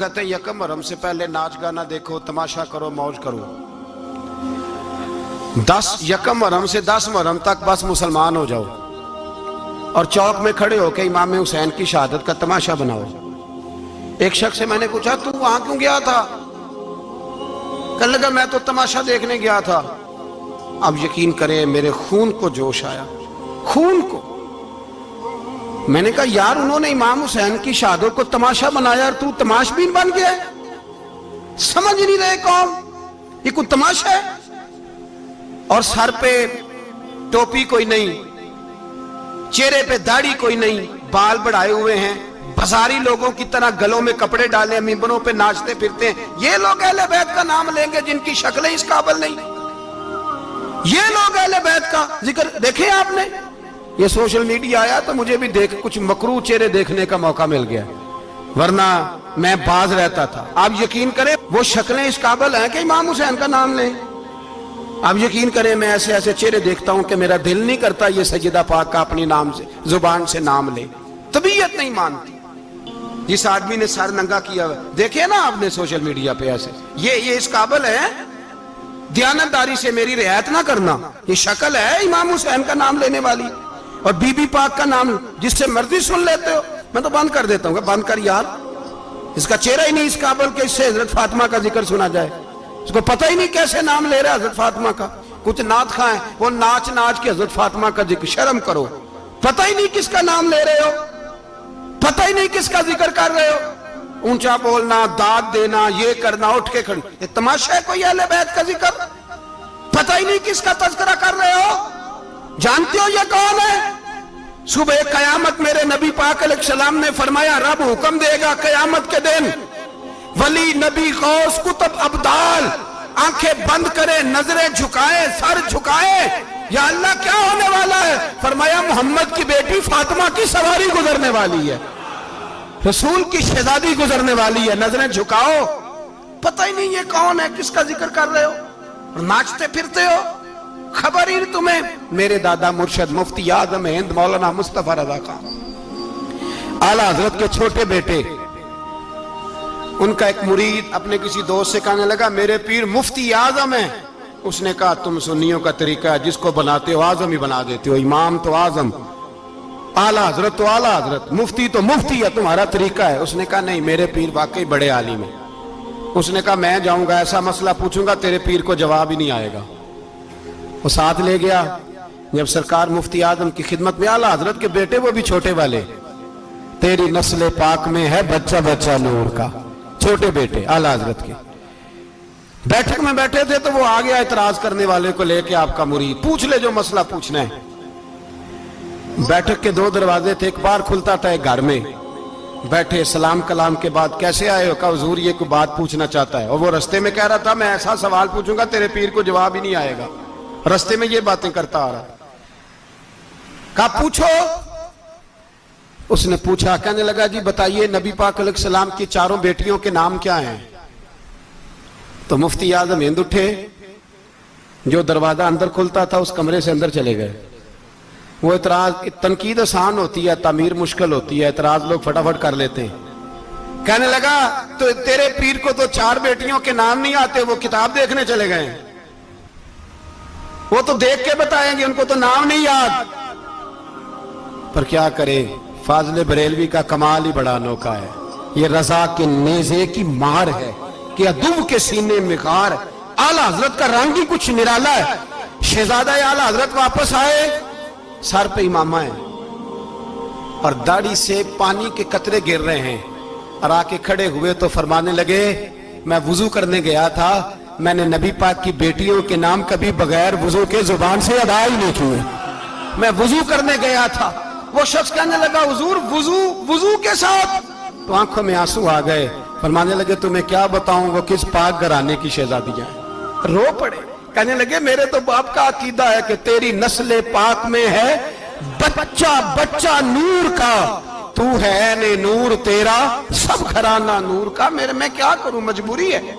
कहते हैं यकम मुहर्रम से पहले नाच गाना देखो, तमाशा करो, मौज करो। 10 यकम मुहर्रम से 10 मुहर्रम तक बस मुसलमान हो जाओ और चौक में खड़े होकर इमाम हुसैन की शहादत का तमाशा बनाओ। एक शख्स से मैंने पूछा, तू वहां क्यों गया था? कहने लगा, मैं तो तमाशा देखने गया था। अब यकीन करें, मेरे खून को जोश आया, खून को। मैंने कहा, यार उन्होंने इमाम हुसैन की शहादत को तमाशा बनाया और तू तमाशबीन बन गया। समझ नहीं रहे कौन ये कोई तमाशा है? और सर पे टोपी कोई नहीं, चेहरे पे दाढ़ी कोई नहीं, बाल बढ़ाए हुए हैं, बाजारी लोगों की तरह गलों में कपड़े डाले, मिंबरों पे नाचते फिरते हैं। ये लोग अहले बैत का नाम लेंगे जिनकी शक्लें इस काबिल नहीं। ये लोग अहले बैत का जिक्र देखे आपने? ये सोशल मीडिया आया तो मुझे भी देख कुछ मकरू चेहरे देखने का मौका मिल गया, वरना मैं बाज रहता था। आप यकीन करें, वो शक्लें इस काबिल हैं कि इमाम हुसैन का नाम लें। आप यकीन करें, मैं ऐसे ऐसे चेहरे देखता हूं कि मेरा दिल नहीं करता ये सैयदा पाक का अपनी नाम से जुबान से नाम ले, तबीयत नहीं मानती। जिस आदमी ने सर नंगा किया हुआ देखे ना आपने सोशल मीडिया पे, ऐसे ये इस काबिल है दयानतदारी से मेरी रियायत ना करना। ये शक्ल है इमाम हुसैन का नाम लेने वाली, और बीबी पाक का नाम जिससे मर्जी सुन लेते हो। मैं तो बंद कर देता हूँ, बंद कर यार, इसका चेहरा ही नहीं इस काबिल के इससे हजरत फातिमा का जिक्र सुना जाए। इसको पता ही नहीं कैसे नाम ले रहा है हजरत फातिमा का। कुछ नात खाएं, वो नाच नाच के हजरत फातिमा का जिक्र, शर्म करो। पता ही नहीं किसका नाम ले रहे हो, पता ही नहीं किसका जिक्र कर रहे हो। ऊंचा बोलना, दाद देना, ये करना, उठ के खड़ी, ये तमाशा है कोई अहले बैत का जिक्र? पता ही नहीं किसका तज़किरा कर रहे हो। जानते हो ये कौन है? सुबह कयामत मेरे नबी पाक अलैहिस्सलाम ने फरमाया, रब हुक्म देगा कयामत के दिन, वली, नबी, गौस, कुतुब, अब्दाल आंखें बंद करे, नजरें झुकाए, सर झुकाए, या अल्लाह क्या होने वाला है? फरमाया, मोहम्मद की बेटी फातिमा की सवारी गुजरने वाली है, रसूल की शहजादी गुजरने वाली है, नजरें झुकाओ। पता ही नहीं ये कौन है, किसका जिक्र कर रहे हो, और नाचते फिरते हो, खबर ही तुम्हें। मेरे दादा मुर्शद मुफ्ती आजम हिंद मौलाना मुस्तफा रजा खान आला हजरत के छोटे बेटे, उनका एक मुरीद अपने किसी दोस्त से कहने लगा, मेरे पीर मुफ्ती आजम है। उसने कहा, तुम सुन्नियों का तरीका है, जिसको बनाते हो आजम ही बना देते हो, इमाम तो आजम, आला हजरत तो आला हजरत, मुफ्ती तो मुफ्ती है, तुम्हारा तरीका है। उसने कहा, नहीं, मेरे पीर वाकई बड़े आलिम है। उसने कहा, मैं जाऊंगा, ऐसा मसला पूछूंगा, तेरे पीर को जवाब ही नहीं आएगा। वो साथ ले गया। जब सरकार मुफ्ती आजम की खिदमत में, आला हजरत के बेटे वो भी छोटे वाले, तेरी नस्ल पाक में है बच्चा बच्चा नूर का, छोटे बेटे आला हजरत के बैठक में बैठे थे, तो वो आ गया इतराज करने वाले को लेके, आपका मुरीद, पूछ ले जो मसला पूछना है। बैठक के 2 दरवाजे थे, एक बार खुलता था, एक घर में बैठे, सलाम कलाम के बाद, कैसे आए हो? कहा, हुजूर ये कोई बात पूछना चाहता है। और वो रस्ते में कह रहा था, मैं ऐसा सवाल पूछूंगा तेरे पीर को जवाब ही नहीं आएगा। रस्ते में ये बातें करता आ रहा। कहा, पूछो। उसने पूछा, कहने लगा, जी बताइए, नबी पाक अलैहिस्सलाम की 4 बेटियों के नाम क्या हैं? तो मुफ्ती आजम हिंद उठे, जो दरवाजा अंदर खुलता था उस कमरे से अंदर चले गए। वो इतराज, तनकीद आसान होती है, तामीर मुश्किल होती है, इतराज लोग फटाफट कर लेते हैं। कहने लगा, तो तेरे पीर को तो 4 बेटियों के नाम नहीं आते, वो किताब देखने चले गए, वो तो देख के बताएंगे, उनको तो नाम नहीं याद। पर क्या करे, फाजले बरेलवी का कमाल ही बड़ा अनोखा है। ये रजा के नेज़े की मार है कि अदुव के सीने में गार। आला हजरत का रंग ही कुछ निराला है। शहजादा आला हजरत वापस आए, सर पे इमामा है और दाढ़ी से पानी के कतरे गिर रहे हैं, और आके खड़े हुए तो फरमाने लगे, मैं वुजू करने गया था, मैंने नबी पाक की बेटियों के नाम कभी बगैर वुजू के जुबान से अदा ही नहीं किए, मैं वुजू करने गया था। वो शख्स कहने लगा, हुजूर वुजू के साथ? तो आंखों में आंसू आ गए। फरमाने लगे, तुम्हें क्या बताऊं वो किस पाक घराने की शहजादियां हैं। रो पड़े, कहने लगे, मेरे तो बाप का अकीदा है कि तेरी नस्ल पाक में है बच्चा बच्चा नूर का, तू है ने नूर तेरा सब घराना नूर का। मेरे मैं क्या करूं, मजबूरी है।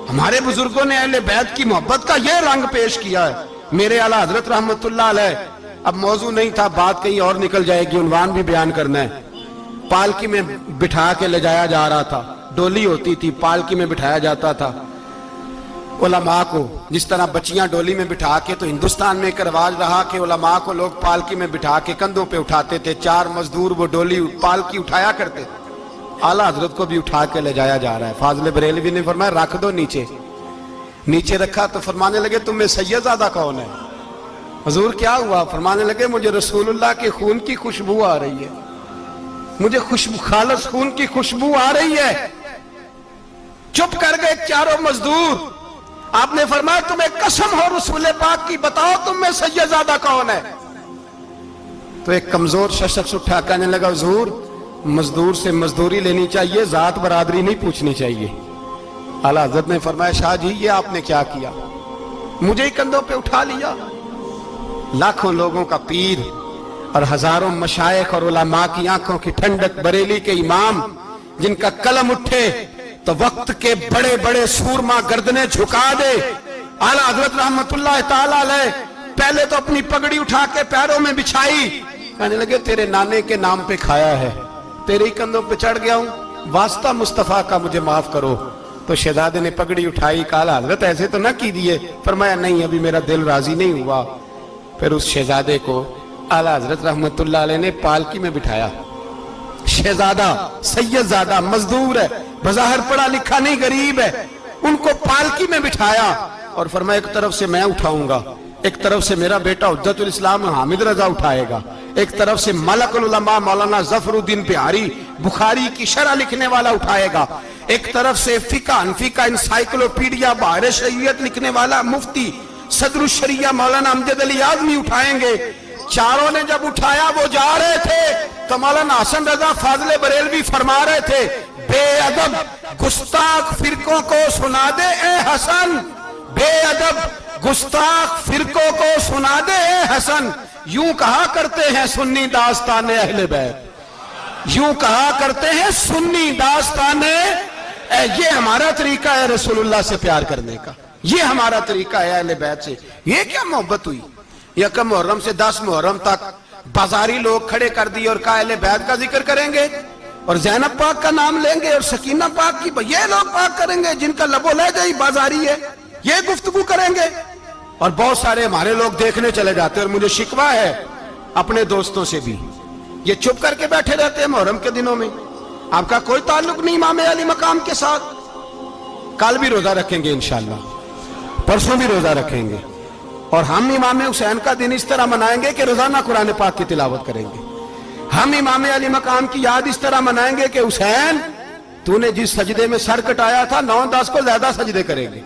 हमारे बुजुर्गों ने अहले बैत की मोहब्बत का यह रंग पेश किया है। मेरे आला हजरत रहमतुल्लाह अलैह, अब मौजू नहीं था, बात कहीं और निकल जाएगी, उन्वान भी बयान करना है। पालकी में बिठा के ले जाया जा रहा था, डोली होती थी, पालकी में बिठाया जाता था उलमा को। जिस तरह बच्चियां डोली में बिठा के, तो हिंदुस्तान में एक रवाज रहा कि उलमा को लोग पालकी में बिठा के कंधों पे उठाते थे। 4 मजदूर वो डोली पालकी उठाया करते थे। आला हजरत को भी उठा के ले जाया जा रहा है। फाजिल बरेलवी ने फरमाया रख दो नीचे। नीचे रखा तो फरमाने लगे तुम्हें सैयदजादा कौन है? हुजूर क्या हुआ? फरमाने लगे मुझे रसूलुल्लाह के खून की खुशबू आ रही है, मुझे खुशबू, खालिस खून की खुशबू आ रही है। चुप कर गए चारों मजदूर। आपने फरमाया तुम्हें कसम हो रसूल पाक की, बताओ तुम में सैयदजादा कौन है? तो एक कमजोर शख्स उठा कहने लगा हुजूर मजदूर से मजदूरी लेनी चाहिए, जात बरादरी नहीं पूछनी चाहिए। आला हज़रत ने फरमाया शाह जी ये आपने क्या किया? मुझे ही कंधों पे उठा लिया। लाखों लोगों का पीर और हजारों मशाइख और उलमा की आंखों की ठंडक, बरेली के इमाम जिनका कलम उठे तो वक्त के बड़े बड़े सूरमा गर्दनें झुका दे। आला हज़रत रहमतुल्लाह ताला अलैह पहले तो अपनी पगड़ी उठा के पैरों में बिछाई, कहने लगे तेरे नाने के नाम पे खाया है, तेरे ही कंधों पे चढ़ गया हूं, वास्ता मुस्तफा का मुझे माफ करो। तो शहजादे ने पगड़ी उठाई, कहा हजरत ऐसे तो ना कीजिए। फरमाया नहीं अभी मेरा दिल राजी नहीं हुआ। फिर उस शहजादे को आला हजरत रहमतुल्लाह अलैह ने पालकी में बिठाया। शहजादा सैयदजादा मजदूर है, बज़ाहिर पढ़ा लिखा नहीं, गरीब है, उनको पालकी में बिठाया और फरमाया एक तरफ से मैं उठाऊंगा, एक तरफ से मेरा बेटा हुज्जतुल इस्लाम हामिद रजा उठाएगा, एक तरफ से मलकुल उलमा मौलाना जफरुद्दीन बिहारी बुखारी की शरह लिखने वाला उठाएगा, एक तरफ से फिका हनफी का इंसाइक्लोपीडिया बहार शरीयत लिखने वाला मुफ्ती सदरुल शरिया मौलाना अमजद अली आजमी उठाएंगे। चारों ने जब उठाया वो जा रहे थे तो मौलाना हसन रजा फाजिल बरेलवी फरमा रहे थे बेअदब गुस्ताख फिरकों को सुना दे ए हसन, बेअदब गुस्ताख फिरकों को सुना दे ए हसन। यूं कहा करते हैं सुन्नी दास्ताने अहले बैत, यूं कहा करते हैं सुन्नी दास्ताने। ये हमारा तरीका है रसूलुल्लाह से प्यार करने का, ये हमारा तरीका है अहले बैत से। ये क्या मोहब्बत हुई? यकम मुहर्रम से 10 मुहर्रम तक बाजारी लोग खड़े कर दिए और कहा अहले बैत का जिक्र करेंगे और ज़ैनब पाक का नाम लेंगे और सकीना पाक की, ये लोग पाक करेंगे जिनका लबो लहजा ही बाजारी है, ये गुफ्तगू करेंगे। और बहुत सारे हमारे लोग देखने चले जाते हैं। और मुझे शिकवा है अपने दोस्तों से भी, ये चुप करके बैठे रहते हैं मुहर्रम के दिनों में, आपका कोई ताल्लुक नहीं इमाम अली मकाम के साथ। कल भी रोजा रखेंगे इंशाअल्लाह, परसों भी रोजा रखेंगे और हम इमाम हुसैन का दिन इस तरह मनाएंगे कि रोजाना कुरान पाक की तिलावत करेंगे। हम इमाम अली मकाम की याद इस तरह मनाएंगे कि हुसैन तूने जिस सजदे में सर कटाया था 9-10 को ज्यादा सजदे करेंगे,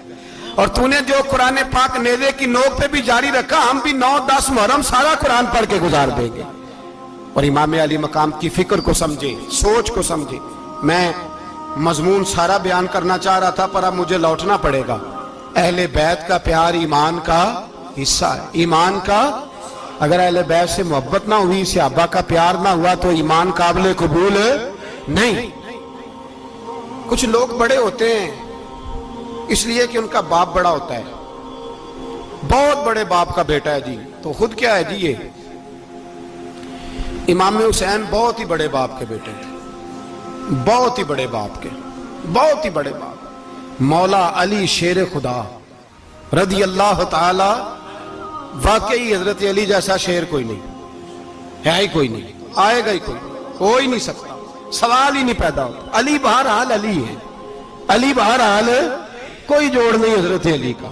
और तूने जो कुरान पाक नेज़े की नोक पे भी जारी रखा, हम भी 9-10 मुहर्रम सारा कुरान पढ़ के गुजार देंगे। और इमाम अली मकाम की फिक्र को समझे, सोच को समझे। मैं मजमून सारा बयान करना चाह रहा था पर अब मुझे लौटना पड़ेगा। अहले बैत का प्यार ईमान का हिस्सा है, ईमान का। अगर अहले बैत से मोहब्बत ना हुई, सहाबा का प्यार ना हुआ तो ईमान काबिल कबूल नहीं। कुछ लोग बड़े होते हैं इसलिए कि उनका बाप बड़ा होता है, बहुत बड़े बाप का बेटा है जी, तो खुद क्या है जी, ये इमाम हुसैन बहुत ही बड़े बाप के बेटे थे, बहुत ही बड़े बाप के, बहुत ही बड़े बाप। मौला अली शेर खुदा रदी अल्लाह ताला, वाकई हजरत अली जैसा शेर कोई नहीं है, ही कोई नहीं, आएगा ही कोई, हो ही नहीं सकता, सवाल ही नहीं पैदा होता। अली बहरहाल अली है, अली बहरहाल कोई जोड़ नहीं हजरत अली का,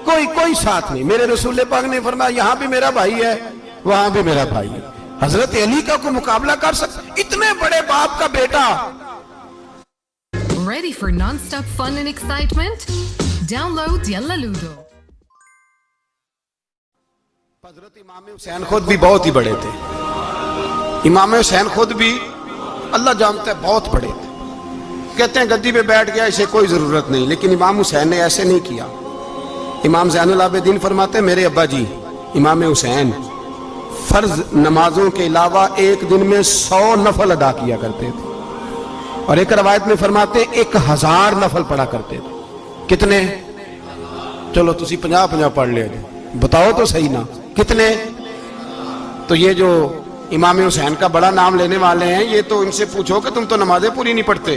कोई साथ नहीं। मेरे रसूल पाक ने फरमाया यहां भी मेरा भाई है, वहां भी मेरा भाई है। हजरत अली का कोई मुकाबला कर सकता? इतने बड़े बाप का बेटा। Ready for non-stop fun and excitement? Download Yalla Ludo. हजरत इमाम हुसैन खुद भी बहुत ही बड़े थे, इमाम हुसैन खुद भी अल्लाह जानता है बहुत बड़े थे। कहते हैं गद्दी पे बैठ गया, इसे कोई जरूरत नहीं, लेकिन इमाम हुसैन ने ऐसे नहीं किया। इमाम ज़ैनुल आबिदीन फरमाते हैं मेरे अब्बा जी इमाम हुसैन फर्ज नमाजों के अलावा एक दिन में 100 नफल अदा किया करते थे, और एक रवायत में फरमाते 1000 नफल पढ़ा करते थे। कितने? चलो तुसी 50-50 पढ़ ले, बताओ तो सही ना कितने? तो ये जो इमाम हुसैन का बड़ा नाम लेने वाले हैं, ये तो इनसे पूछो कि तुम तो नमाजें पूरी नहीं पढ़ते।